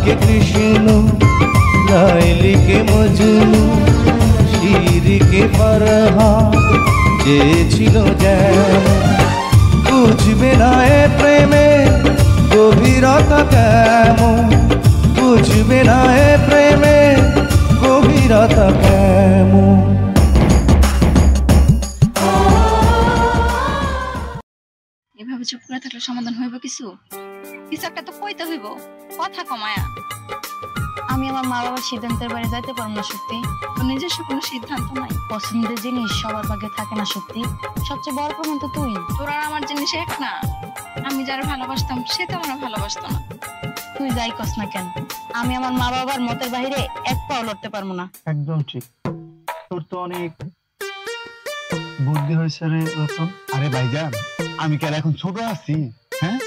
কে কৃষ্ণ, লাইলি কে Majnu, Siri কে ফরহাদ, চেয়েছিল যেন। বুঝবে না এ প্রেমে গভীরতা কেমন, বুঝবে না এ প্রেমে গভীরতা কেমন। এভাবে চুপ করে থাকলে সমাধান হইব? কিছু একটা তো কইতে হইব, কথা কমায়া। আমি আমার মা বাবার সিদ্ধান্তের বাইরে যাইতে পারবো না সত্যি। তোর নিজস্ব কোনো সিদ্ধান্ত নাই। পছন্দের জিনিস সবার ভাগ্যে থাকে না সত্যি। সবচেয়ে বড় প্রমাণ তো তুই। তোর আর আমার জিনিস এক না। আমি যারা ভালোবাসতাম সে তো আমার ভালোবাসতো না। তুই যাই কস না কেন, আমি আমার মা বাবার মতের বাইরে এক পাও লড়তে পারবো না। একদম ঠিক, তোর তো অনেক বুদ্ধি হয়েছে রে রতন। আরে ভাইজান, আমি কি আর এখন ছোট আছি? হ্যাঁ,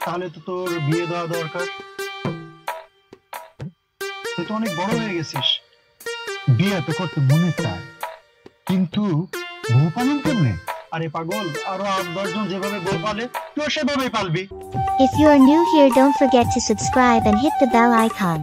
তাহলে তো তোর বিয়ে দেওয়া দরকার। তুই তো অনেক বড় হয়ে গেছিস। বিয়ে তো করতে মনে চায়, কিন্তু বউ পালন কেমনে? আরে পাগল, আরো 8-10 জন যেভাবে বউ পালে তুই সেভাবেই পালবি। If you are new here, don't forget to subscribe and hit the bell icon.